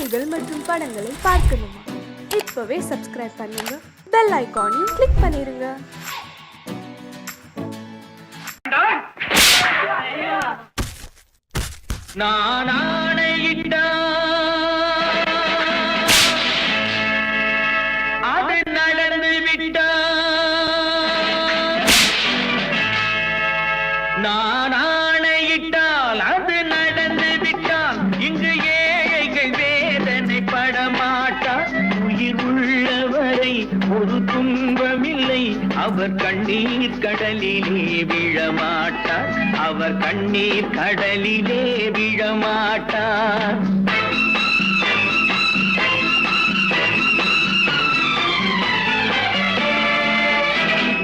செய்திகள் மற்றும் படங்களை பார்க்கணுமா? இப்பவே சப்ஸ்கிரைப் பண்ணுங்க, பெல் ஐகானையும் கிளிக் பண்ணிருங்க. நான் ஆணையிட்டா அது நடந்து விட்டா, நான் ஆணையிட்டால் அது நடந்து விட்டால் இங்கு ஏழைகள் வேதனை படமாட்டார். உயிர் உள்ளவரை ஒரு துன்பமில்லை, அவர் கண்ணீர் கடலிலே விழமாட்டார், அவர் கண்ணீர் கடலிலே விழமாட்டார்.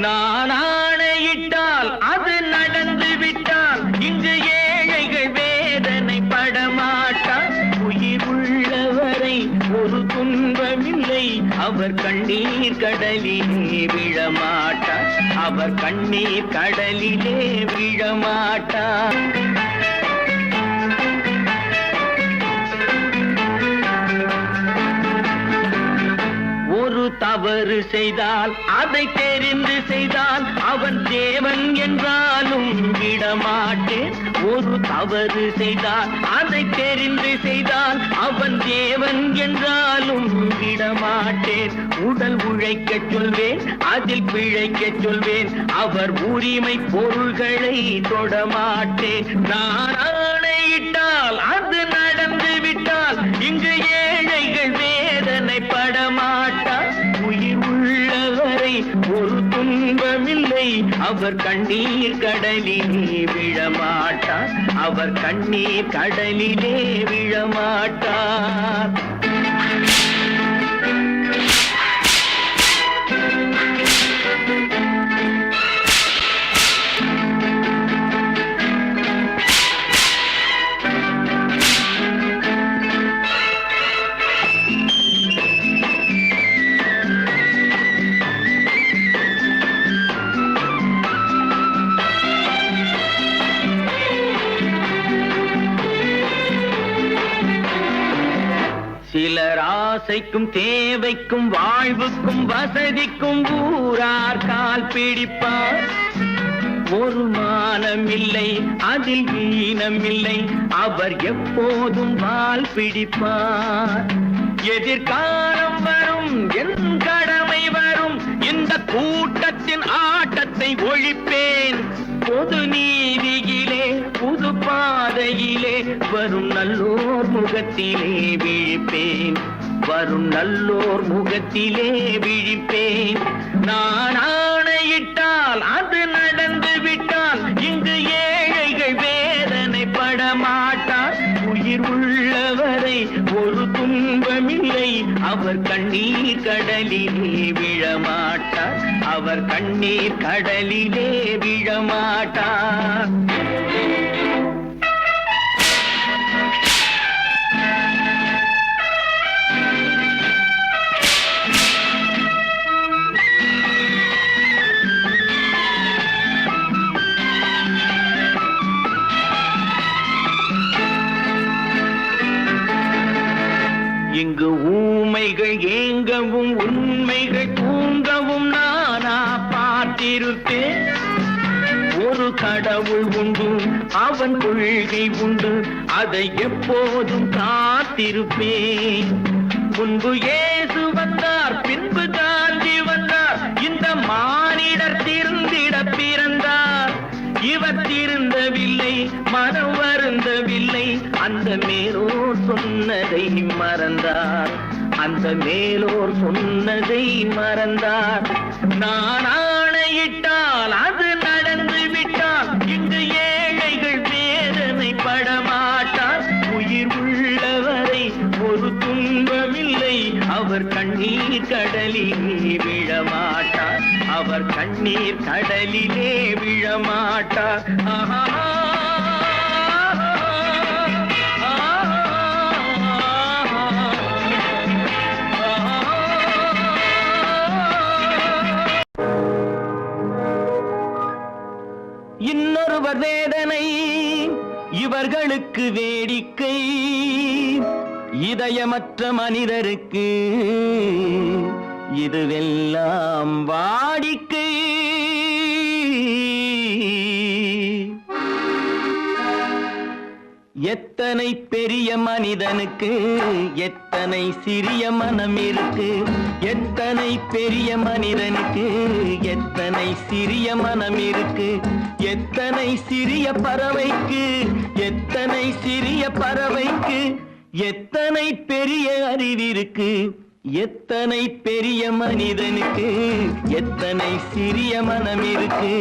நான் ஆணையிட்டால் அது நடந்து விட்டால் இங்கு ஏழைகள் வேதனை படமாட்டார். உயிர் உள்ளவரை ஒரு துன்பமில்லை, அவர் கண்ணீர் கடலிலே விழமாட்டார், அவர் கண்ணீர் கடலிலே விழமாட்டார். ஒரு தவறு செய்தால் அதை தெரிந்து செய்தால் அவன் தேவன் என்றாலும் விடமாட்டேன். ஒரு தவறு செய்தால் அதை தெரிந்து செய்தால் அவன் தேவன் என்றாலும் விடமாட்டேன். உடல் உழைக்க சொல்வேன், அதில் பிழைக்க சொல்வேன், அவர் உரிமை பொருள்களை தொடமாட்டேன். நான் ஆணையிட்டால் அது நடந்து விட்டால் இங்கு ஏழைகள் வேதனை படமாட்டார். உயிர் உள்ளவரை ஒரு துன்பமில்லை, அவர் கண்ணீர் கடலிலே விழமாட்டார், அவர் கண்ணீர் கடலிலே விழமாட்டார். சிலர் ஆசைக்கும் தேவைக்கும் வாழ்வுக்கும் வசதிக்கும் ஊரார் கால் பிடிப்பார். ஒரு மானமில்லை, அதில் ஈனமில்லை, அவர் எப்போதும் வால் பிடிப்பார். எதிர்காலம் வரும், என் கடமை வரும், இந்த கூட்டத்தின் ஆட்டத்தை ஒழிப்பேன். பொது நீதியிலே புது பாதையிலே வரும் நல்லோர் முகத்திலே விழிப்பேன், வரும் நல்லோர் முகத்திலே விழிப்பேன். நான் ஆணையிட்டால் அது நடந்து விட்டால் இங்கு ஏழைகள் வேதனை படமாட்டார். உயிர் உள்ளவரை ஒரு துன்பமில்லை, அவர் கண்ணீர் கடலிலே விழமாட்டார், அவர் கண்ணீர் கடலிலே விழமாட்டார். இங்கு ஊமைகள் ஏங்கவும் உண்மைகள் தூங்கவும் நானா பார்த்திருப்பேன். ஒரு கடவுள் உண்டு, அவன் கொள்கை உண்டு, அதை எப்போதும் காத்திருப்பேன். முன்பு இயேசு வந்தார், பின்பு காந்தி வந்தார், இந்த மானிடர் திருந்திட பிறந்தார். இவர் திருந்தவில்லை, மனம் வருந்தவில்லை, அந்த மேலோர் சொன்னதை மறந்தார், அந்த மேலோர் சொன்னதை மறந்தார். நான் ஆணையிட்டால் அது நடந்து விட்டால் இங்கு ஏழைகள் வேதனை படமாட்டார். உயிர் உள்ளவரை ஒரு துன்பமில்லை, அவர் கண்ணீர் கடலிலே விழமாட்டார், அவர் கண்ணீர் கடலிலே விழமாட்டார். ஆஹா. இன்னொருவர் வேதனை இவர்களுக்கு வேடிக்கை, இதயமற்ற மனிதருக்கு இதுவெல்லாம் வாடிக்கை. எத்தனை பெரிய மனிதனுக்கு எத்தனை சிறிய மனம் இருக்கு. எத்தனை பெரிய மனிதனுக்கு எத்தனை சிறிய மனம் இருக்கு. எத்தனை சிறிய பறவைக்கு எத்தனை சிறிய பறவைக்கு எத்தனை பெரிய அறிவிருக்கு. எத்தனை பெரிய மனிதனுக்கு எத்தனை சிறிய மனம் இருக்கு.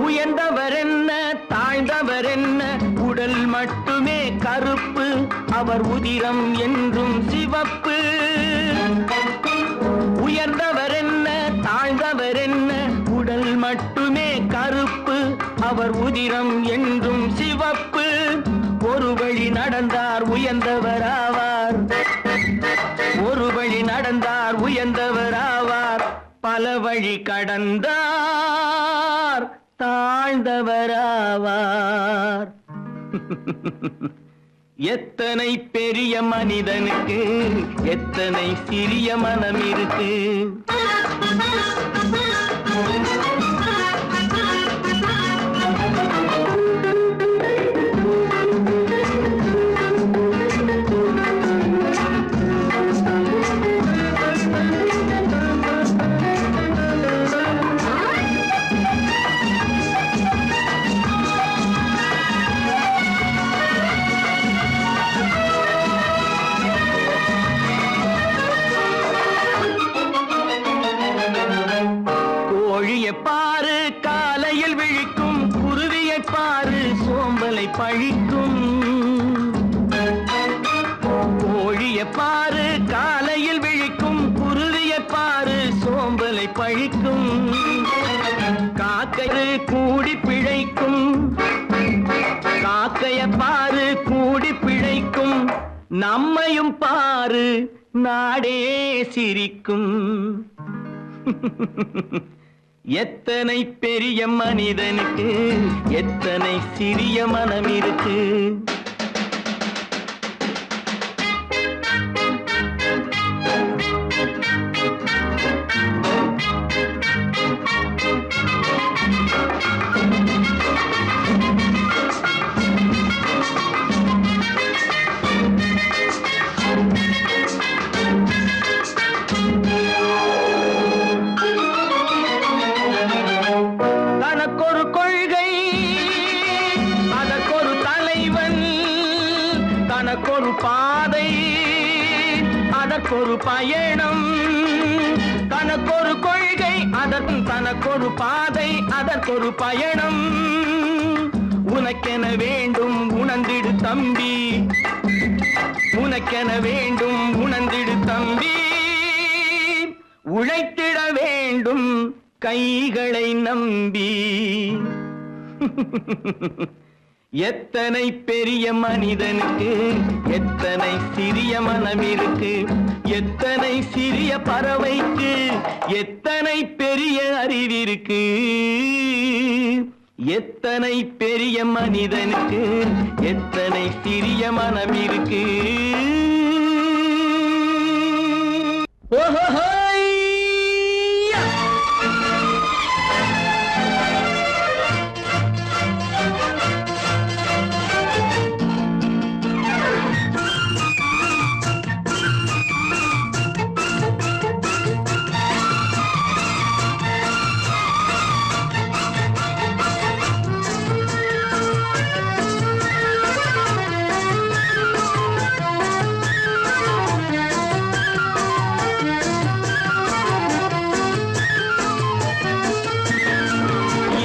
உயர்ந்தவர் என்ன தாழ்ந்தவர் என்ன, உடல் மட்டுமே கருப்பு, அவர் உதிரம் என்றும் சிவப்பு. உயர்ந்தவர் என்ன தாழ்ந்தவர் என்ன, உடல் மட்டுமே கருப்பு, அவர் உதிரம் என்றும் சிவப்பு. ஒரு வழி நடந்தார் உயர்ந்தவர் ஆவார், ஒரு வழி நடந்தார் உயர்ந்தவர் ஆவார். பல வழி கடந்தார் தாழ்ந்தவராவார். எத்தனை பெரிய மனிதனுக்கு எத்தனை சிறிய மனம் இருக்கு. பாரு காலையில் விழிக்கும், குருவியை பாரு சோம்பலை பழிக்கும். கோழியை பாரு காலையில் விழிக்கும், குருவியை பாரு சோம்பலை பழிக்கும். காக்கை கூடி பிழைக்கும், காக்கைய பாரு கூடி பிழைக்கும். நம்மையும் பாரு நாடே சிரிக்கும். எத்தனை பெரிய மனிதனுக்கு எத்தனை சிறிய மனம் இருக்கு. தனக்கொரு கொள்கை அதற்கொரு தலைவன், தனக்கொரு பாதை அதற்கொரு பயணம். தனக்கொரு கொள்கை அதற்கு தனக்கொரு பாதை அதற்கொரு பயணம். உனக்கென வேண்டும் உணர்ந்திடு தம்பி, உனக்கென வேண்டும் உணர்ந்திடு தம்பி. உழைத்திட வேண்டும் கைகளை நம்பி. எத்தனை பெரிய மனிதனுக்கு எத்தனை சிறிய மனம் இருக்கு. எத்தனை சிறிய பறவைக்கு எத்தனை பெரிய அறிவிருக்கு. எத்தனை பெரிய மனிதனுக்கு எத்தனை சிறிய மனம் இருக்கு. ஓஹோ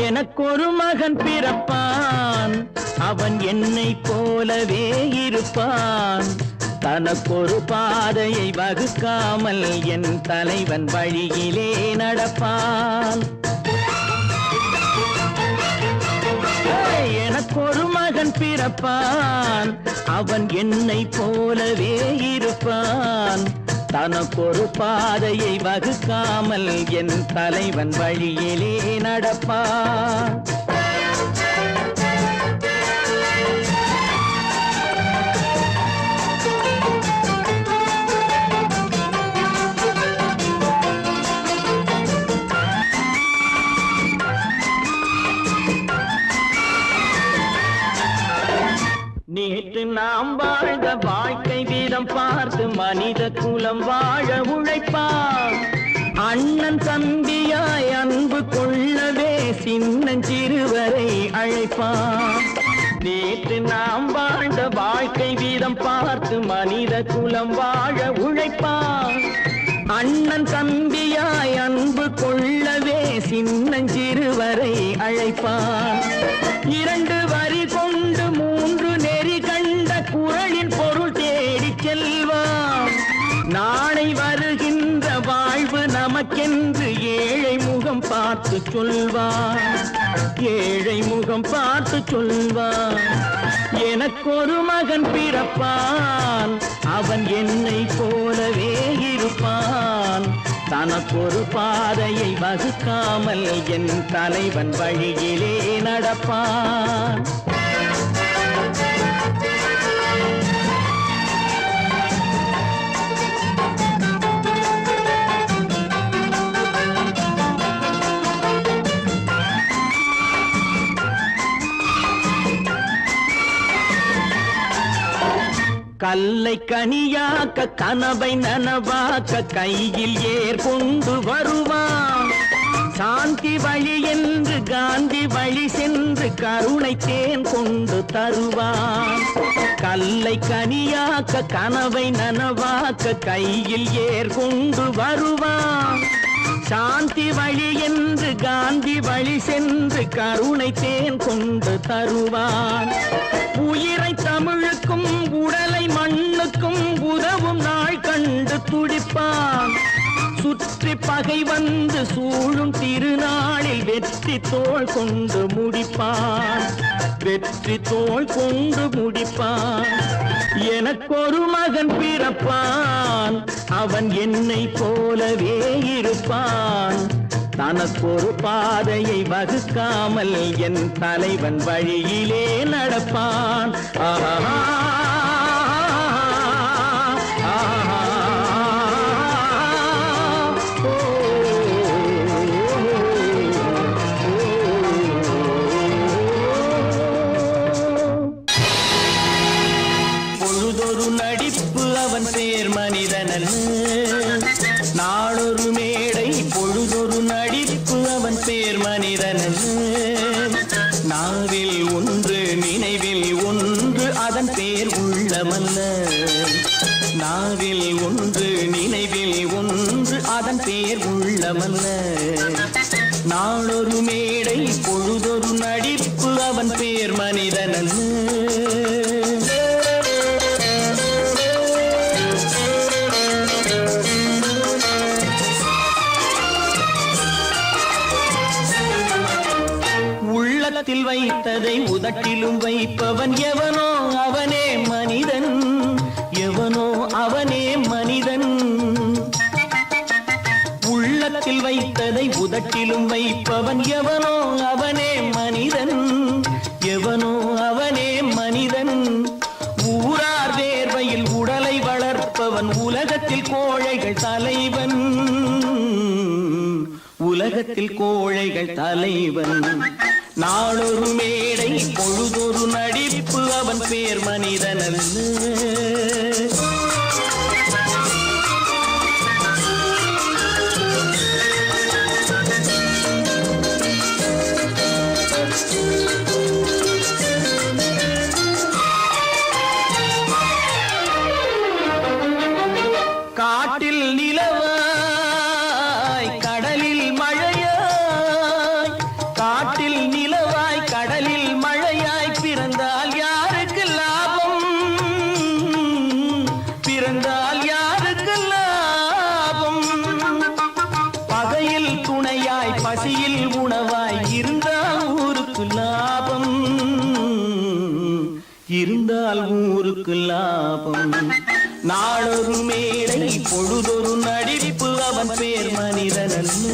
எனக்கொரு மகன் பிறப்பான், அவன் என்னை போலவே இருப்பான். தனக்கொரு பாதையை வகுக்காமல் என் தலைவன் வழியிலே நடப்பான். எனக்கொரு மகன் பிறப்பான் அவன் என்னை போலவே இருப்பான் தனக்கொரு பாதையை வகுக்காமல் என் தலைவன் வழியிலே நடப்பான் நேற்று நாம் வாழ்ந்த வாழ்க்கை வீதம் பார்த்து மனித குலம் வாழ உழைப்பான் அண்ணன் தம்பியாய் அன்பு கொள்ளவே சின்னஞ்சிறுவரை அழைப்பான் நேற்று நாம் வாழ்ந்த வாழ்க்கை வீதம் பார்த்து மனித குலம் வாழ உழைப்பான் அண்ணன் தம்பியாய் அன்பு கொள்ளவே சின்னஞ்சிறுவரை அழைப்பான் இரண்டு வரி கொண்டு மூன்று நெறி கண்ட குறளின் பொருள் தேடிச் செல்வான் நாளை வருகின்ற வாழ்வு நமக்கென்று ஏழை முகம் பார்த்து சொல்வான் ஏழை முகம் பார்த்து சொல்வான் எனக்கொரு மகன் பிறப்பான் அவன் என்னை போலவே இருப்பான் தனக்கொரு பாதையை வகுக்காமல் என் தலைவன் வழியிலே நடப்பான் கல்லை கனியாக்க கனவை நனவாக்க கையில் ஏர் கொண்டு வருவான் சாந்தி வழி என்று காந்தி வழி சென்று கருணை தேன் கொண்டு தருவான் கல்லை கனியாக்க கனவை நனவாக்க கையில் ஏர் கொண்டு வருவான் சாந்தி வழி என்று காந்தி வழி சென்று கருணை தேன் கொண்டு தருவான் உயிரை தமிழுக்கும் உடலை மண்ணுக்கும் உதவும் நாள் கண்டு துடிப்பான் சுற்றி பகை வந்து சூழும் திருநாளில் வெற்றி தோள் கொண்டு முடிப்பான் வெற்றி தோள் கொண்டு முடிப்பான் எனக்கொரு மகன் பிறப்பான் அவன் என்னை போலவே இருப்பான் தனக்கொரு பாதையை வகுக்காமல் என் தலைவன் வழியிலே நடப்பான் ஆஹா பொழுதொரு நடிப்பு அவன் பேர் மனிதனன் நாளொரு மேடை பொழுதொரு நடிப்பு அவன் பேர் மனிதனன் நாவில் ஒன்று நினைவில் ஒன்று அதன் பேர் உள்ளமல்ல நாவில் ஒன்று நினைவில் ஒன்று அதன் பேர் உள்ளமல்ல நாளொரு மேடை பொழுதொரு நடிப்பு அவன் பேர் மனிதனன் உள்ளத்தில் வைத்ததை உதட்டிலும் வைப்பவன் எவனோ அவனே மனிதன் எவனோ அவனே மனிதன் உள்ளத்தில் வைத்ததை உதட்டிலும் வைப்பவன் எவனோ அவனே மனிதன் எவனோ அவனே மனிதன் ஊரார் வேர்வையில் உடலை வளர்ப்பவன் உலகத்தில் கோழைகள் தலைவன் உலகத்தில் கோழைகள் தலைவன் நாளொரு மேடை பொழுதொரு நடிப்பு அவன் பேர் மனிதனல்ல காட்டில் நிலவாய் கடலில் மழையாய் காட்டில் நிலவாய் கடலில் மழையாய் பிறந்தால் யாருக்கு லாபம் இருந்தால் ஊருக்கு லாபம். நாளொரு மேடை பொழுதொரு நடிப்பு அவன் பேர் மனிதனல்ல.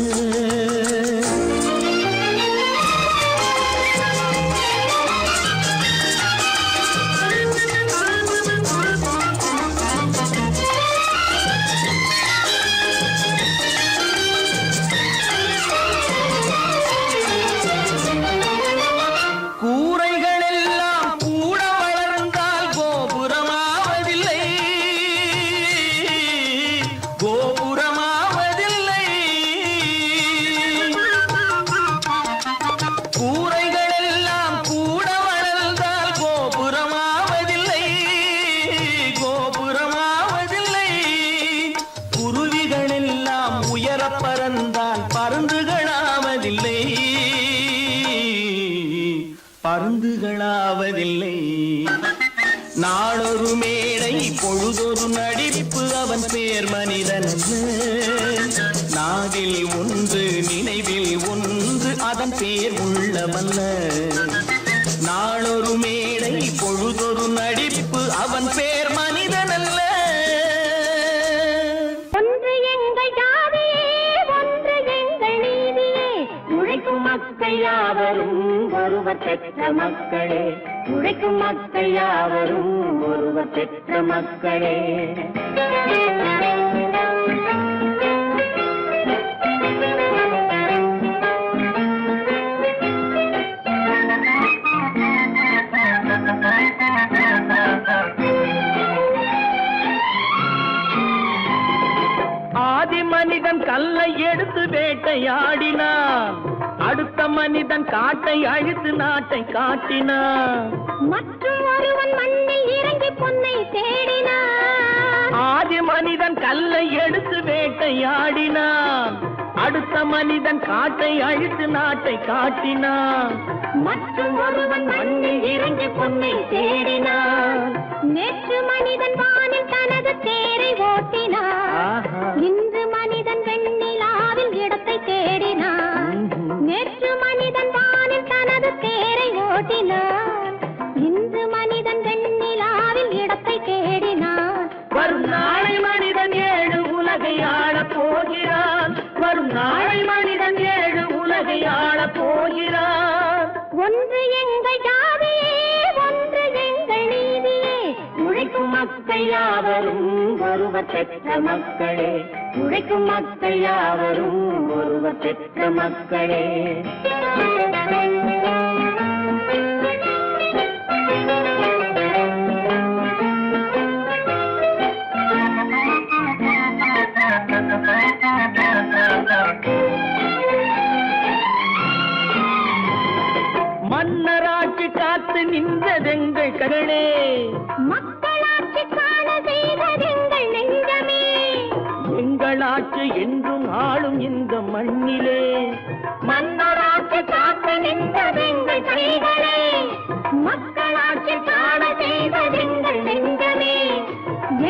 பருந்துகளாவதில்லை. நாளொரு மேடை பொழுதொரு நடிப்பு அவன் பேர் மனிதனல்ல. நாவில் ஒன்று நினைவில் ஒன்று அதன் பேர் உள்ளவல்ல. நாளொரு மேடை பொழுதொரு நடிப்பு அவன் பேர் மனிதனல்ல. மக்கள் யாவரும் ஒருவர் பெற்ற மக்களே, உழைக்கும் மக்கள் யாவரும் ஒருவர் பெற்ற மக்களே. ஆதி மனிதன் கல்லை எடுத்து வேட்டையாடினான், அடுத்த மனிதன் காட்டை அழித்து நாட்டை காட்டினான். மற்றும் ஒருவன் மண்ணில் இறங்கி பொன்னை தேடினான். ஆதி மனிதன் கல்லை எடுத்து வேட்டையாடினான், அடுத்த மனிதன் காட்டை அழித்து நாட்டை காட்டினான். மற்றும் ஒருவன் மண்ணில் இறங்கி பொன்னை தேடினான். நேற்று மனிதன் வானில் தனது தேரை ஓட்டினான். இன்று மனிதன் வெண்ணிலாவில் இடத்தை தேடினான். நேற்று மனிதன் வானில் தனது தேரை ஓட்டினான். இன்று மனிதன் வெண்ணிலாவில் இடத்தை தேடினான். வரும் நாளை மனிதன் 7 உலகை ஆளப் போகிறான். வரும் நாளை மனிதன் 7 உலகை ஆளப் போகிறான். ஒன்று எங்கள் ஜாதியே, ஒன்று எங்கள் நீதியே. உழைக்கும் மக்கள் யாவரும் ஒருவர் பெற்ற மக்களே, உழைக்கும் மக்கள் யாவரும் ஒருவர் பெற்ற மக்களே. மன்னராட்சி காத்து நின்றதெங்கள் கரளே, மக்களாட்சி காண செய்ததெங்கள் நெஞ்சமே. எங்களாட்சி என்றும் ஆளும் இந்த மண்ணிலே. மன்னராட்சி காத்து நின்றதெங்கள் கைகளே, மக்களாட்சி காண செய்ததெங்கள் நெஞ்சமே.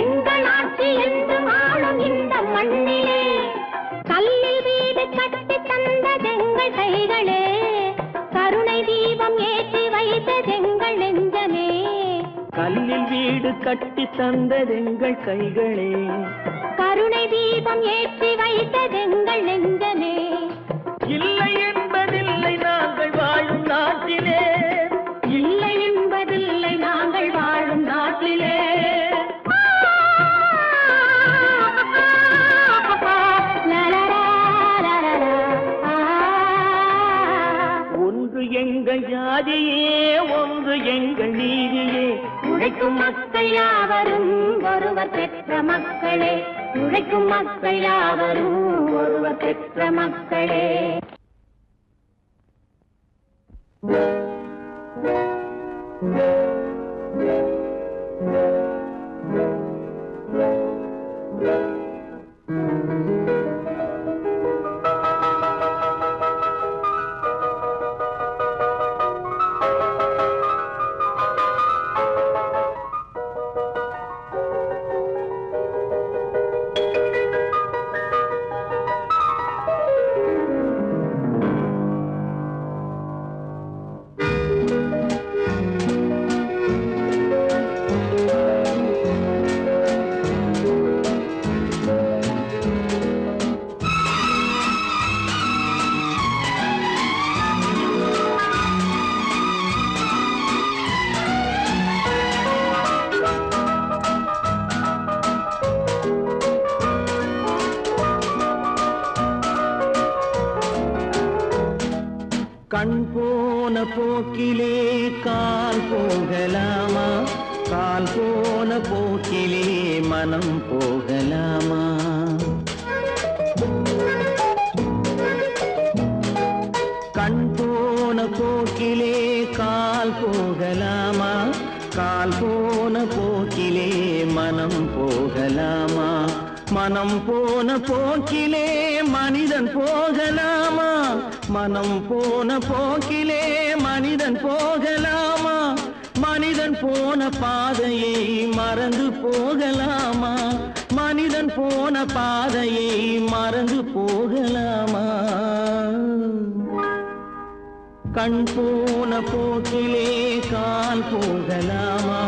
எங்களாட்சி என்றும் ஆளும் இந்த மண்ணிலே. கல்லில் வீடு கட்டி தந்ததெங்கள் கைகளே, கருணை தீபம் ஏற்றி வைத்ததெங்கள் நெஞ்சமே. கல்லில் வீடு கட்டி தந்ததெங்கள் கைகளே, கருணை தீபம் ஏற்றி வைத்ததெங்கள் நெஞ்சமே. இல்லை என்பதில்லை நாங்கள் வாழும் நாட்டிலே, இல்லை என்பதில்லை நாங்கள் வாழும் நாட்டிலே. ஒன்று எங்கள் ஜாதியே, ஒன்று எங்கள் நீதியே. உழைக்கும் மக்கள் யாவரும் ஒருவர் பெற்ற மக்களே, உழைக்கும் மக்கள் யாவரும் ஒருவர் பெற்ற மக்களே. போன போக்கிலே கால் போகலாமா, கால் போன போக்கிலே மனம் போகலாமா? கண் போன போக்கிலே கால் போகலாமா, கால் போன போக்கிலே மனம் போகலாமா? மனம் போன போக்கிலே மனிதன் போகலாமா, மனம் போன போக்கிலே மனிதன் போகலாமா? மனிதன் போன பாதையை மறந்து போகலாமா, மனிதன் போன பாதையை மறந்து போகலாமா? கண் போன போக்கிலே கால் போகலாமா,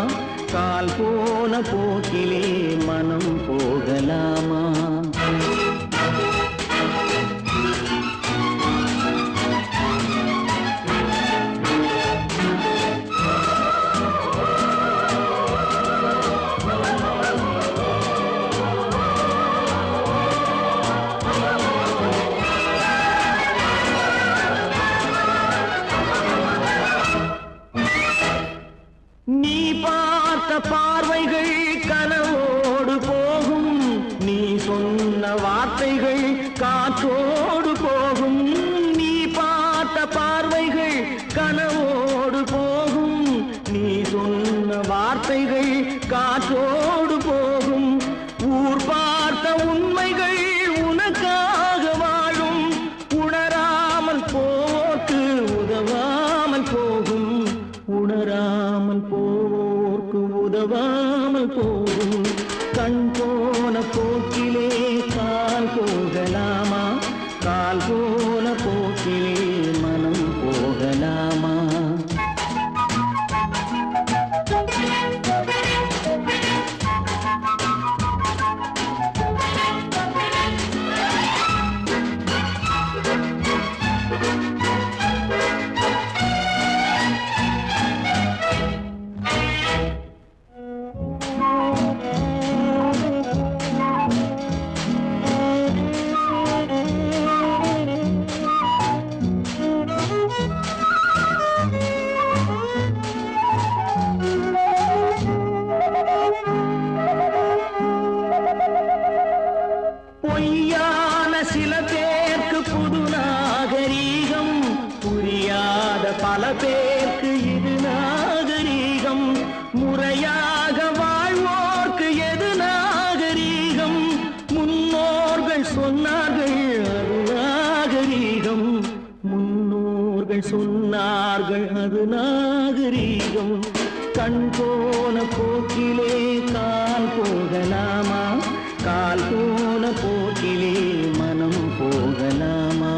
கால் போன போக்கிலே மனம் போகலாமா? நீ பார்த்த பார்வைகள் கனவோடு போகும், நீ சொன்ன வார்த்தைகள் காற்றோடு போகும். நீ பார்த்த பார்வைகள் கனவோடு போகும், நீ சொன்ன வார்த்தைகள் காற்றோடு போகும். ஊர் பார்த்த உண்மைகள் உனக்காக வாழும், உணராமல் போக்கு உதவாமல் போகும், உணராமல் போவோர்க்கு உதவாமல் போகும். கண் போன போக்கிலே கால் போகலாமா, கால் போன போக்கிலே மனம் போகலாமா? பொய்யான சில பேருக்கு புது நாகரீகம், புரியாத பல பேருக்கு இது நாகரீகம். முறையாக வாழ்வோர்க்கு எது நாகரீகம்? முன்னோர்கள் சொன்னார்கள் அது நாகரீகம், முன்னோர்கள் சொன்னார்கள் அது நாகரீகம். கண் போன போக்கிலே கால் போகலாமா, கால் போன போக்கிலே மனம் போகலாமா?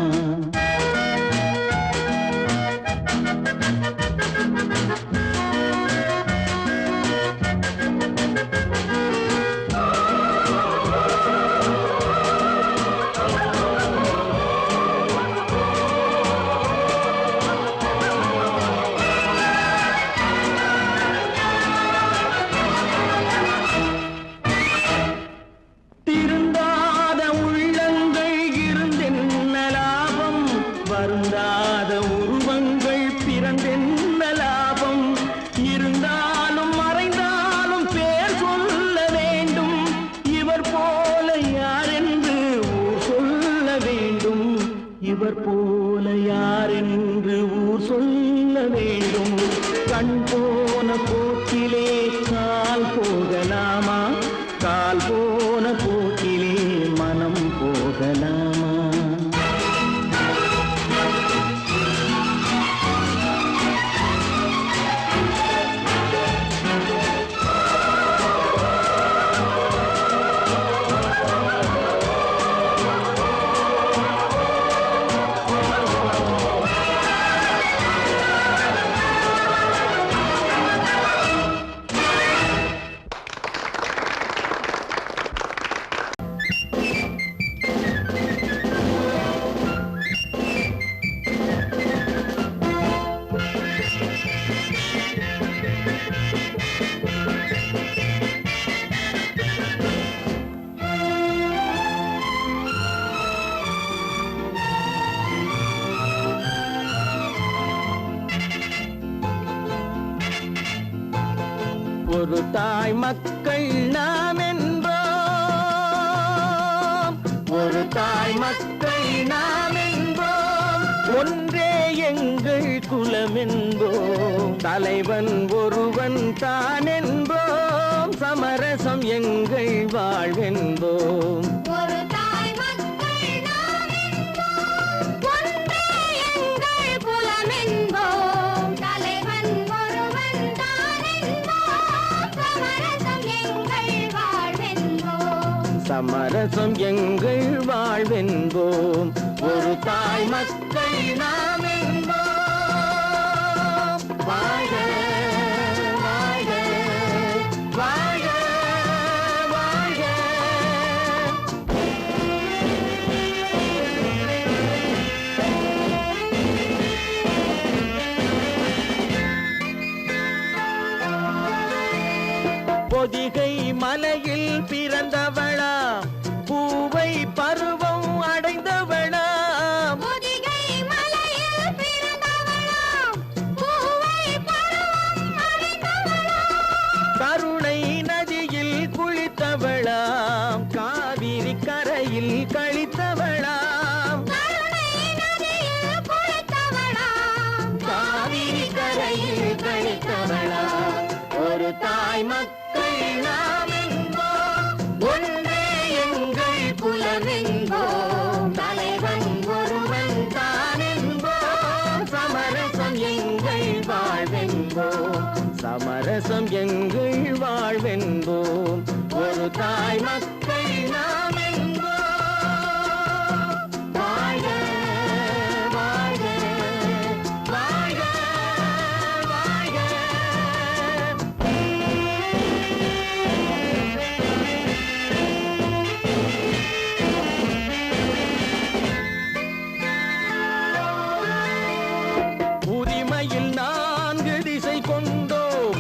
திருந்தாத உள்ளங்கள் இருந்தென்ன லாபம், வருந்தாத உருவங்கள் பிறந்தென்ன லாபம்? இருந்தாலும் மறைந்தாலும் பேர் சொல்ல வேண்டும், இவர் போல யாரென்று ஊர் சொல்ல வேண்டும், இவர் போல யாரென்று ஊர் சொல்ல வேண்டும். கண் போன போக்கிலே கால் போகலாமா, கால் போன போக்கிலே மனம் போகலாமா? ஒரு தாய் மக்கள் நாம் என்போம், ஒரு தாய் மக்கள் நாம் என்போம், ஒன்றே எங்கள் குலம் என்போம், தலைவன் ஒருவன் தான் என்போம், சமரசம் எங்கள் வாழ்வென்போம். ஒரு தாய் மக்கள் நாம் என்போம், ஒன்றே எங்கள் குலம் என்போம், தலைவன் ஒருவன் தான் என்போம், சமரசம் எங்கள் வாழ்வென்போம். சமரசம் எங்கள் வாழ்வென்போம். ஒரு தாய் மக்கள் நாம் என்போம். வாழ்க வாழ்க வாழ்க வாழ்க. பொதிகை மலையில் பிறந்தவளா, பூவை பருவம் அடைந்தவளா, பொதிகை மலையில் பிறந்தவளாம், பூவை பருவம் அடைந்தவளாம், கருணை நதியில் குளித்தவளாம், காவிரி கரையில் கழித்தவளாம், கருணை நதியில் குளித்தவளாம், காவிரி கரையில் கழித்தவளாம். ஒரு தாய் மக்கள் நாம் என்போம், ஒன்றே எங்கள் குலம் என்போம், தலைவன் ஒருவன் தான் என்போம், சமரசம் எங்கள் வாழ்வென்போம், சமரசம் எங்கள் வாழ்வென்போம். ஒரு தாய் மக்கள் நாம் என்போம். வாழ்க வாழ்க வாழ்க வாழ்க. உரிமையில் 4 திசை கொண்டோம்,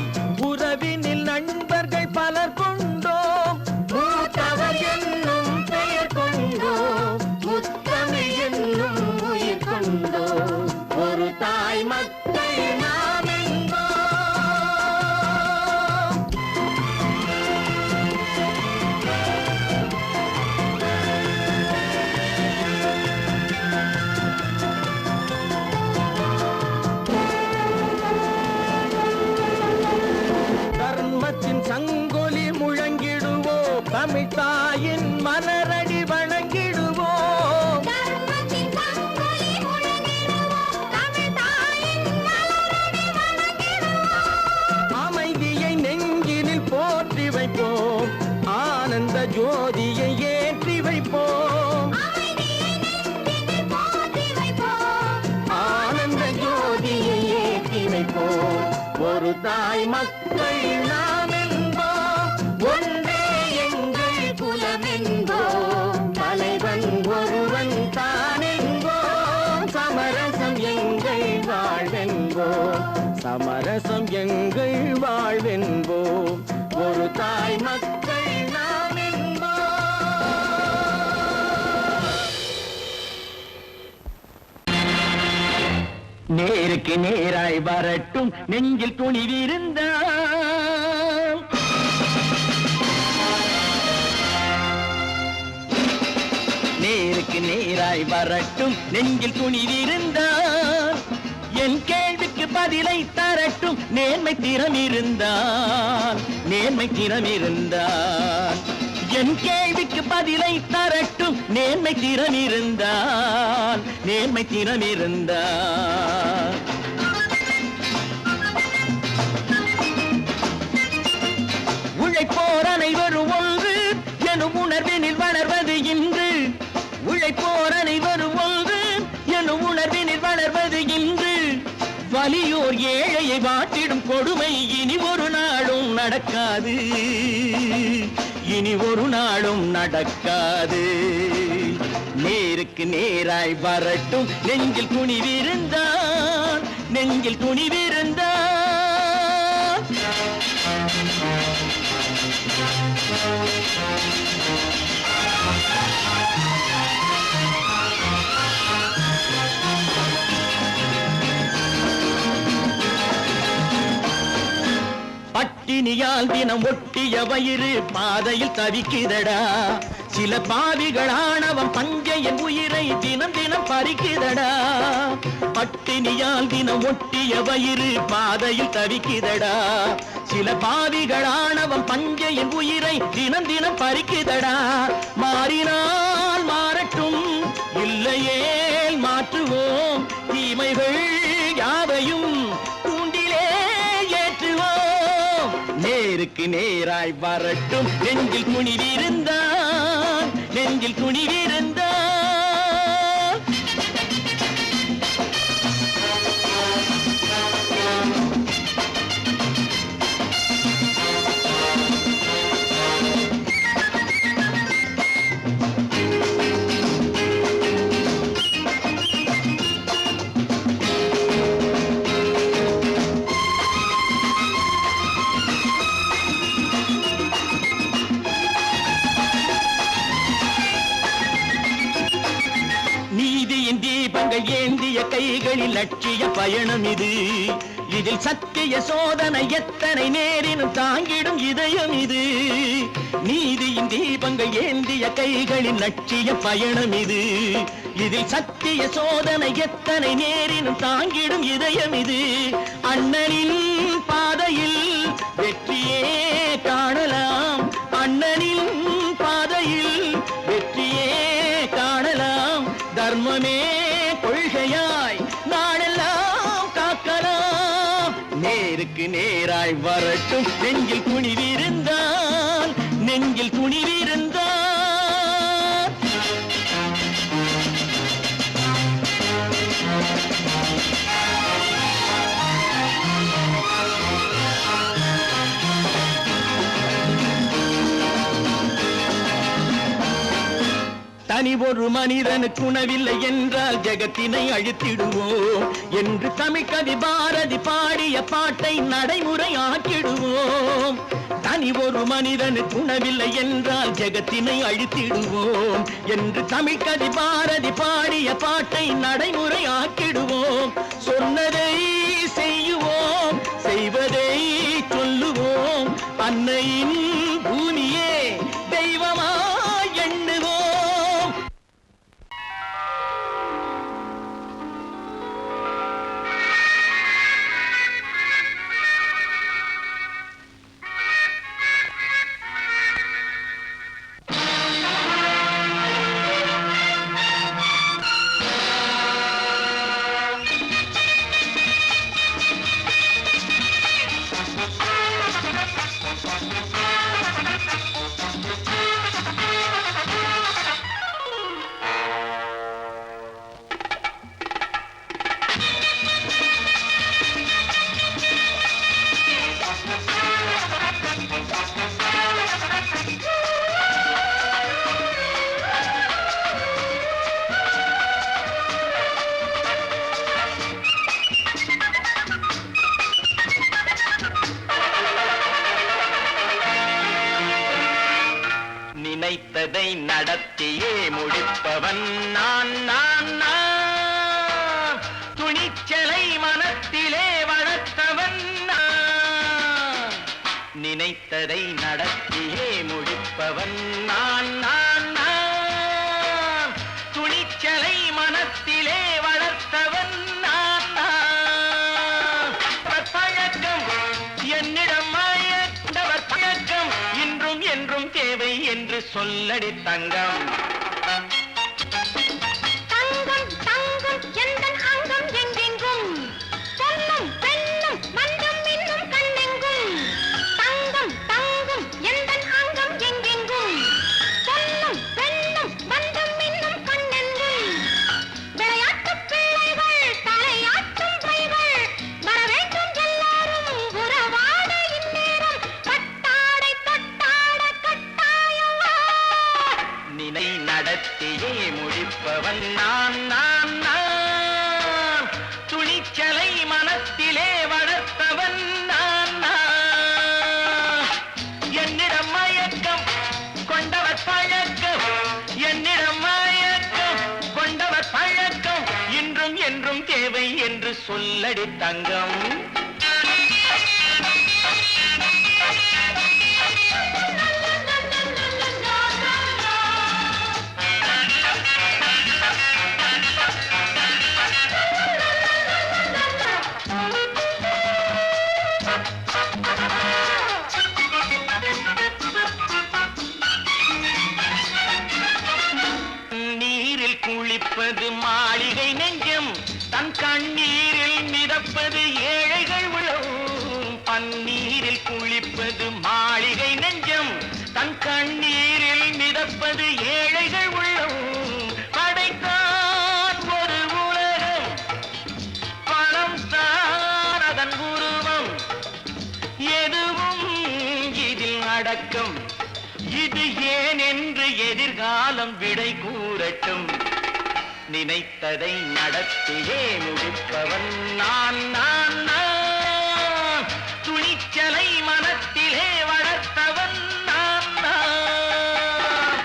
உறவினில் நண்பர்கள் பலர் கொண்டோம், மூத்தவர் என்னும் பெயர் கொண்டோம், முத்தமிழ் என்னும் உயிர் கொண்டோம். ஒரு தாய் மக்கள் நாம் என்போம். தர்மத்தின் சங்கொலி முழங்கிடுவோம், தமிழ் தாயின் மலரடி வணங்கிடுவோம், தர்மத்தின் சங்கொலி முழங்கிடுவோம், தமிழ் தாயின் மலரடி வணங்கிடுவோம், அமைதியை நெஞ்சினில் போற்றி வைப்போம், ஆனந்த ஜோதியை ஏற்றி வைப்போம், அமைதியை நெஞ்சினில் போற்றி வைப்போம், ஆனந்த ஜோதியை ஏற்றி வைப்போம். ஒரு தாய் மக்கள் நாம் என்போம், ஒன்றே எங்கள் குலம் என்போம், தலைவன் ஒருவன் தான் என்போம், சமரசம் எங்கள் வாழ்வென்போம், சமரசம் எங்கள் வாழ்வென்போம். ஒரு தாய் மக்கள் நாம் என்போம். நேருக்கு நேராய் வரட்டும் நெஞ்சில் துணிவிருந்தால், நேருக்கு நேராய் வரட்டும் நெஞ்சில் துணிவிருந்தால், என் கேள்விக்கு பதிலை தரட்டும் நேர்மை திறம் இருந்தால், நேர்மை திறம் இருந்தால், என் கேள்விக்கு பதிலை தரட்டும் நேர்மை திறம் இருந்தால், நேர்மை திறம் இருந்தால். உழைப்போர் அனைவரும் ஒன்று எனும் உணர்வினில் வளர்வது இன்று, உழைப்போர் அனைவரும் ஒன்று எனும் உணர்வினில் வளர்வது இன்று, வலியோர் ஏழையை வாட்டிடும் கொடுமை இனி ஒரு நாளும் நடக்காது, இனி ஒரு நாளும் நடக்காது. நேருக்கு நேராய் வரட்டும் நெஞ்சில் துணிவிருந்தால், நெஞ்சில் துணிவிருந்தால். பட்டினியால் தினம் ஒட்டிய வயிறு பாதையில் தவிக்குதடா. சில பாவிகளானவன் பஞ்சையின் உயிரை தினம் தினம் பறிக்குதடா. பட்டினியால் தினம் ஒட்டிய வயிறு பாதையில் தவிக்குதடா. சில பாவிகளானவன் பஞ்சையின் உயிரை தினம் தினம் பறிக்குதடா. மாறினால் மாறட்டும், இல்லையே மாற்றுவோம், தீமைகள் யாவையும் தூண்டிலே ஏற்றுவோம். நேருக்கு நேராய் வரட்டும், நெஞ்சில் துணிவிருந்தான், நெஞ்சில் துணிவிருந்தான். தீபங்கள் ஏந்திய கைகளில் லட்சிய பயணம் இது. இதில் சத்திய சோதனை எத்தனை நேரினும் தாங்கிடும் இதயம் இது. நீதியின் தீபங்கள் ஏந்திய கைகளில் லட்சிய பயணம் இது. இதில் சத்திய சோதனை எத்தனை நேரினும் தாங்கிடும் இதயம் இது. அண்ணனின் பாதையில் வெற்றியே காணலாம், அண்ணனின் பாதையில் வெற்றியே காணலாம். தர்மமே கொள்கையாய் நாடெல்லாம் காக்கலாம். நேருக்கு நேராய் வரட்டும், நெஞ்சில் துணிவிருந்தான், நெஞ்சில் துணிவிருந்தான். தனி ஒரு மனிதனுக்கு உணவில்லை என்றால் ஜெகத்தினை அழித்திடுவோம் என்று தமிழ்கவி பாரதி பாடிய பாட்டை நடைமுறையாக்கிடுவோம். தனி ஒரு மனிதனுக்கு உணவில்லை என்றால் ஜெகத்தினை அழித்திடுவோம் என்று தமிழ்கவி பாரதி பாடிய பாட்டை நடைமுறையாக்கிடுவோம். சொன்னதை செய்யுவோம், செய்வதை சொல்லுவோம், அன்னையின் பூமியே தெய்வமா எண்ணுவோம். நினைத்ததை நடத்தியே முடிப்பவன் நான் நான் நான். துணிச்சலை மனத்திலே வளர்த்தவன் நான். நினைத்ததை நடத்தியே முடிப்பவன் நான் நான் நான். துணிச்சலை மனத்திலே வளர்த்தவன் நான் நான். பழக்கம் என்னிடம் மயந்தவர் பழக்கம் இன்றும் என்றும் தேவை என்று சொல்லடி தங்கம். தங்கம் தங்கம் எந்தன் அங்கம் எங்கெங்கும் பொன்னும் பெண்ணும் மன்றம் இன்னும் கண்ணெங்கும். தங்கம் தங்கம் எந்தன் அங்கம் எங்கெங்கும் பொன்னும் பெண்ணும் மன்றம் இன்னும் கண்ணெங்கும். விளையாட்டு பிள்ளைகள் தலையாட்டும் பைகள் வர வேண்டும் எல்லாரும் உறவாட இந்நேரம் பட்டாடை தொட்டாட கட்டாயவா. நினை நடத்தியே முடிப்பவன் நான் நான் நான். துணிச்சலை மனத்திலே வளர்த்தவன் நான் நான். என்னிடம் மயக்கம் கொண்டவர் பழக்கம், என்னிடம் மயக்கம் கொண்டவர் பழக்கம் இன்றும் என்றும் தேவை என்று சொல்லடி தங்கம். அடக்கம் இது ஏன் என்று எதிர்காலம் விடை கூறட்டும் நினைத்ததை நடத்தியே முடிப்பவன் நான் நான் நான் துணிச்சலை மனத்திலே வளர்த்தவன் நான் நான்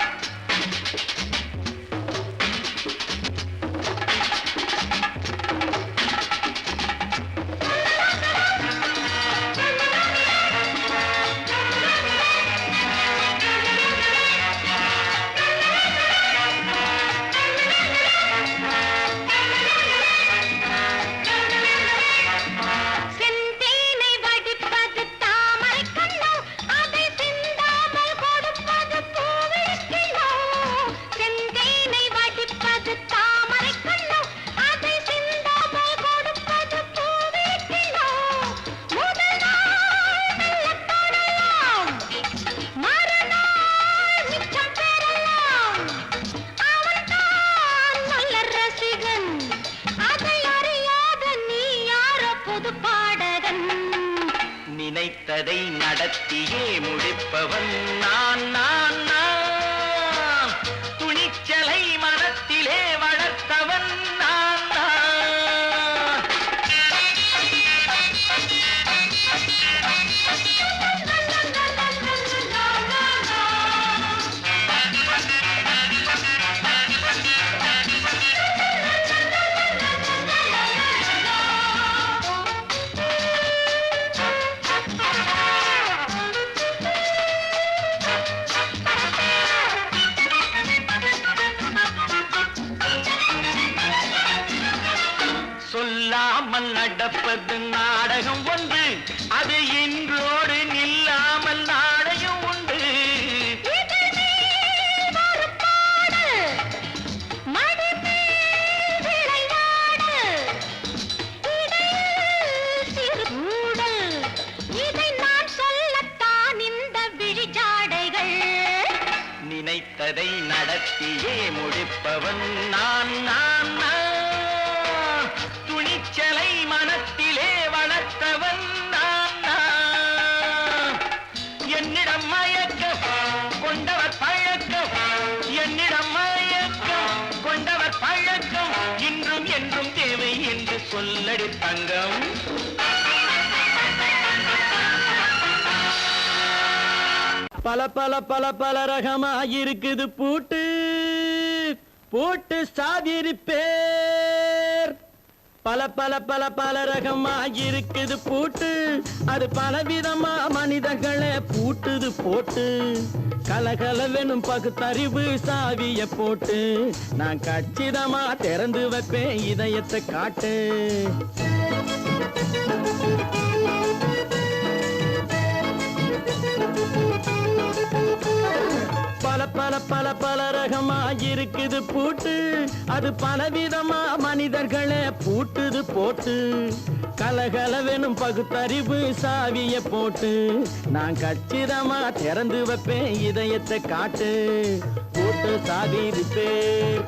செந்தேனை வடிப்பது தாமரை கண்ணோ அதை சிந்தாமல் கொடுப்பது பூவிழிக்கிலோ செந்தேனை வடிப்பது தாமரை கண்ணோ அதை சிந்தாமல் கொடுப்பது பூவிழிக்கிலோ முதல் நாள் மெல்ல தொடலாம் மறுநாள் மிச்சம் பெறலாம் அவன்தான் நல்ல ரசிகன் அதை அறியாத நீ யாரோ புது பாடகன் நினைத்ததை நடத்தியே முடிப்பவன் நான் நான் நான் துணிச்சலை மனத்திலே வளர்த்தவன் நான் நான் சொல்லாமல் நடப்பது நாடகம் ஒன்று அது இன்றோடு நில்லாமல் நாடகம் உண்டு இதழ் மேல் ஒரு பாடு, மடி மேல் விளையாடு, இடையில் சிறு ஊடல், இதை நான் சொல்லத்தான் இந்த விழிஜாடைகள் நினைத்ததை நடத்தியே முடிப்பவன் நான் நான் நான் துணிச்சலை மனத்திலே வளர்த்தவன் நான் நான் என்னிடம் மயக்கம் கொண்டவர் பழக்கம் என்னிடம் மயக்கம் கொண்டவர் பழக்கம் இன்றும் என்றும் தேவை என்று சொல்லடி தங்கம் பல பல பல பல ரகமா இருக்குது பூட்டு பூட்டு சாதிரி பேர் பல பல பல பல ரகமா இருக்குது பூட்டு அது பலவிதமா மனிதர்களை பூட்டுது போட்டு கலகலவெனும் பகுத்தறிவு சாவிய போட்டு நான் கச்சிதமா திறந்து வைப்பேன் இதயத்தை காட்டு பல பல பல பல ரகமா இருக்குது பூட்டு அது பலவிதமா மனிதர்களை பூட்டுது போட்டு கலகலவெனும் பகுத்தறிவு சாவிய போட்டு நான் கச்சிதமா திறந்து வைப்பேன் இதயத்தை காட்டு போட்டு சாதி பேர்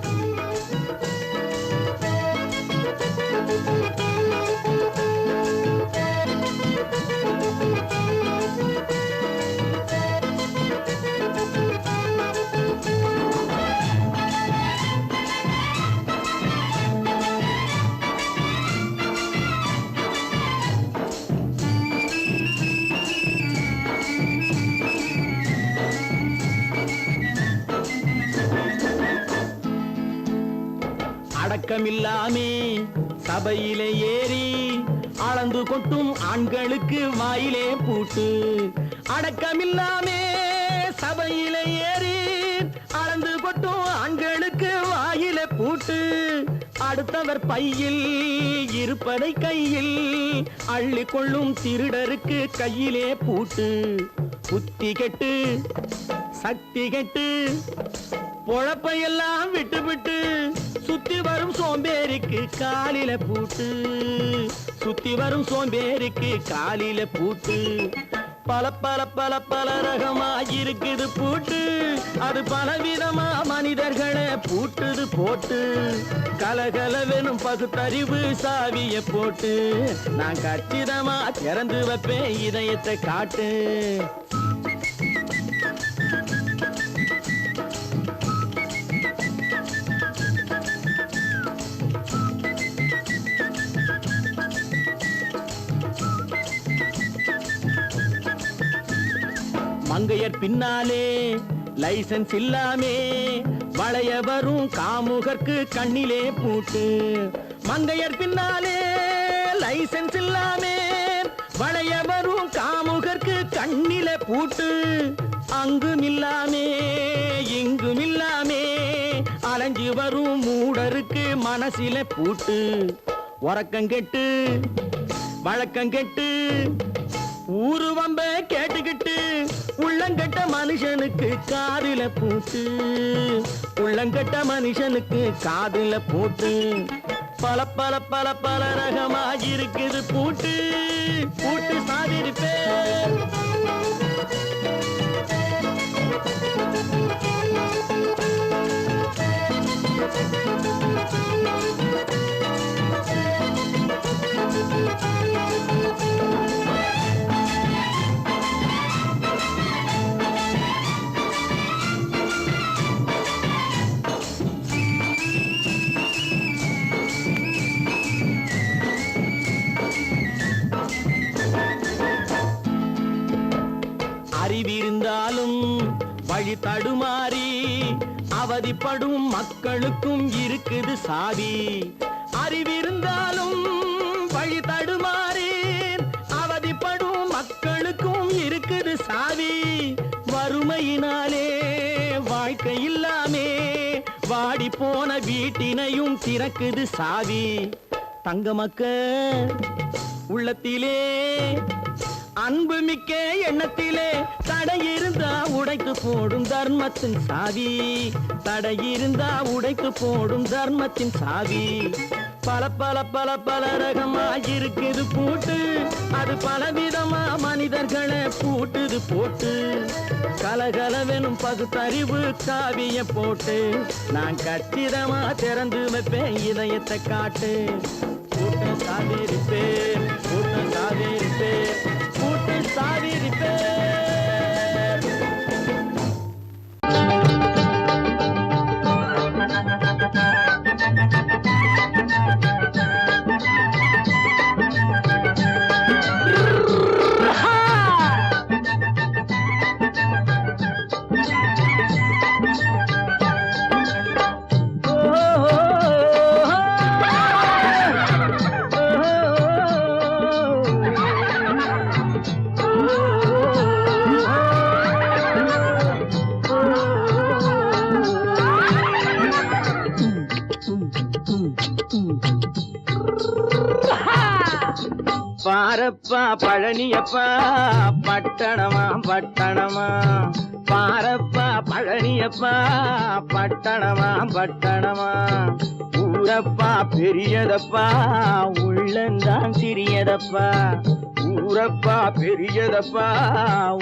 அடக்கமில்லாமே சபையிலே ஏறி அளந்து கொட்டும் ஆண்களுக்கு வாயிலே பூட்டு அடக்கமில்லாமே சபையிலே ஏறி அளந்து கொட்டும் ஆண்களுக்கு வாயிலே பூட்டு அடுத்தவர் பையில் இருப்பதை கையில் அள்ளி கொள்ளும் திருடருக்கு கையிலே பூட்டு புத்தி கெட்டு சக்தி கெட்டு பொழப்பையெல்லாம் விட்டு விட்டு சுத்தி வரும் சோம்பேறிக்கு காலில பூட்டு சுத்தி வரும் சோம்பேறிக்கு காலில பூட்டு பல பல பல பல ரகமா இருக்குது பூட்டு அது பலவிதமா மனிதர்களை பூட்டுது போட்டு கலகலவெனும் பகுத்தறிவு சாவிய போட்டு நான் கச்சிதமா திறந்து வைப்பேன் இதயத்தை காட்டு மங்கையர் பின்னாலே லைசன்ஸ் இல்லாமே வளைய வரும் காமுகர்க்கு கண்ணிலே பூட்டு. மங்கையர் பின்னாலே லைசன்ஸ் இல்லாமே வளைய வரும் காமுகர்க்கு கண்ணிலே பூட்டு. அங்கும் இல்லாமே இங்கும் இல்லாமே அலைஞ்சு வரும் மூடருக்கு மனசில பூட்டு. உறக்கங்கெட்டு வழக்கங்கெட்டு ஊரு வம்ப கேட்டுக்கிட்டு உள்ளங்கட்ட மனுஷனுக்கு காதுல பூட்டு. உள்ளங்கட்ட மனுஷனுக்கு காதுல பூட்டு. பல பல பல பல ரகமாயிருக்குது பூட்டு. பூட்டு சாதிருப்பே அறிவிருந்தாலும் வழி தடுமாறி அவதிப்படும் மக்களுக்கும் இருக்குது சாவி. அறிவிருந்தாலும் வழி தடுமாறி அவதிப்படும் மக்களுக்கும் இருக்குது சாவி. வறுமையினாலே வாழ்க்கை இல்லாமே வாடி போன வீட்டினையும் திறக்குது சாவி. தங்க மக்க உள்ளத்திலே அன்பு மிக்க எண்ணத்திலே தடையிருந்தா உடைத்து போடும் தர்மத்தின் சாவி. தடையிருந்தா உடைத்து போடும் தர்மத்தின் சாவி. பல பல பல பல ரகமாயிருக்குது பூட்டு. அது பலவிதமா மனிதர்களை பூட்டுது போட்டு. கலகலவெனும் பகுத்தறிவு காவிய போட்டு நான் கச்சிதமா திறந்து வைப்பேன் இதயத்தை காட்டு. கூட்டம் சாதிருப்பேன் கூட்டம் சாதிருப்பேன் கூட்டு சாதிருப்பேன். பாரப்பா பழனியப்பா பட்டணமா பட்டணமா. பாரப்பா பழனியப்பா பட்டணமா பட்டணமா. ஊரப்பா பெரியதப்பா உள்ளந்தான் சிறியதப்பா. ஊரப்பா பெரியதப்பா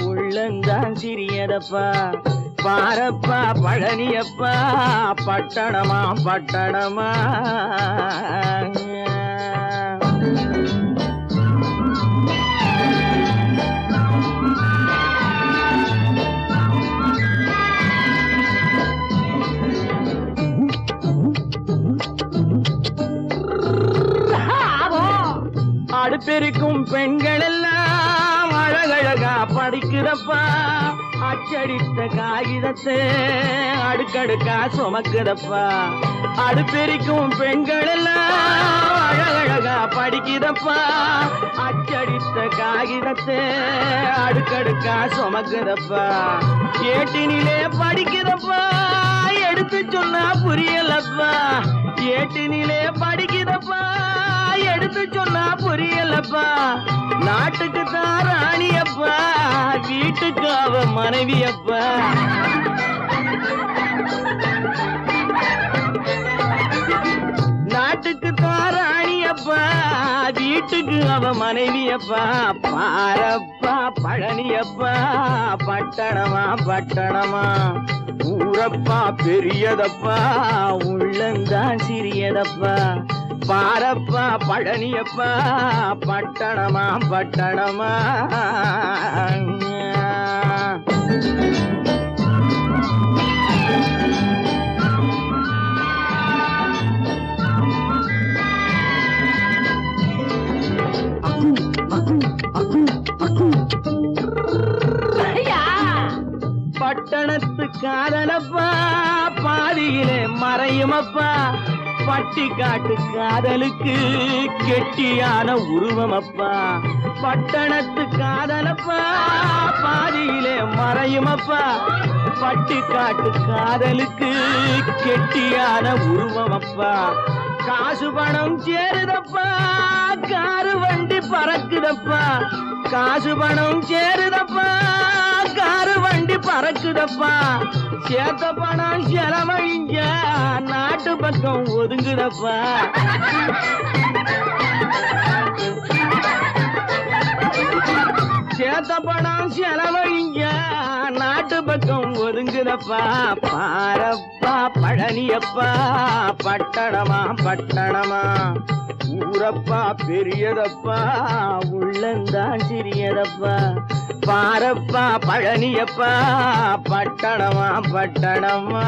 உள்ளந்தான் சிறியதப்பா. பாரப்பா பழனியப்பா பட்டணமா பட்டணமா. அடுப்பெருக்கும் பெண்கள் எல்லாம் அழகழகா படிக்கிறப்பா. அச்சடித்த காகிதத்தை அடுக்கடுக்கா சுமக்குதப்பா. அடுப்பெருக்கும் பெண்கள் எல்லாம் அழகழகா படிக்கிறப்பா. அச்சடித்த காகிதத்தை அடுக்கடுக்கா சுமக்குதப்பா. ஏட்டினிலே படிக்கிறப்பா எடுத்து சொன்னா புரியலப்பா. ஏட்டினிலே படிக்கிறப்பா எடுத்து சொன்னா புரியலப்பா. நாட்டுக்கு தான் ராணியப்பா வீட்டுக்கு அவ மனைவியப்பா. நாட்டுக்கு தான் ராணியப்பா வீட்டுக்கு அவ மனைவியப்பா. பாரப்பா பழனியப்பா பட்டணமா பட்டணமா. ஊரப்பா பெரியதப்பா உள்ளந்தான் சிறியதப்பா. பாரப்பா பழனியப்பா பட்டணமா பட்டணமா. பட்டணத்து காதலப்பா பாதியிலே மறையுமப்பா பட்டி காட்டு காதலுக்கு கெட்டியான உருவமப்பா பட்டணத்து காதலப்பா பாதியிலே மறையுமப்பா பட்டி காட்டு காதலுக்கு கெட்டியான உருவமப்பா காசு பணம் சேருதப்பா காரு வண்டி பறக்குதப்பா காசு பணம் சேருதப்பா காரு வண்டி பறக்குதப்பா சேத்த பணம் செலவழிஞ்ச நாட்டு பக்கம் ஒதுங்குதப்பா சேத்த பணம் செலவழிஞ்ச நாட்டு பக்கம் ஒதுங்குதப்பா பாரப்பா பழனியப்பா பட்டணமா பட்டணமா ஊரப்பா பெரியதப்பா உள்ளந்தான் சிறியதப்பா பாரப்பா பழனியப்பா பட்டணமா பட்டணமா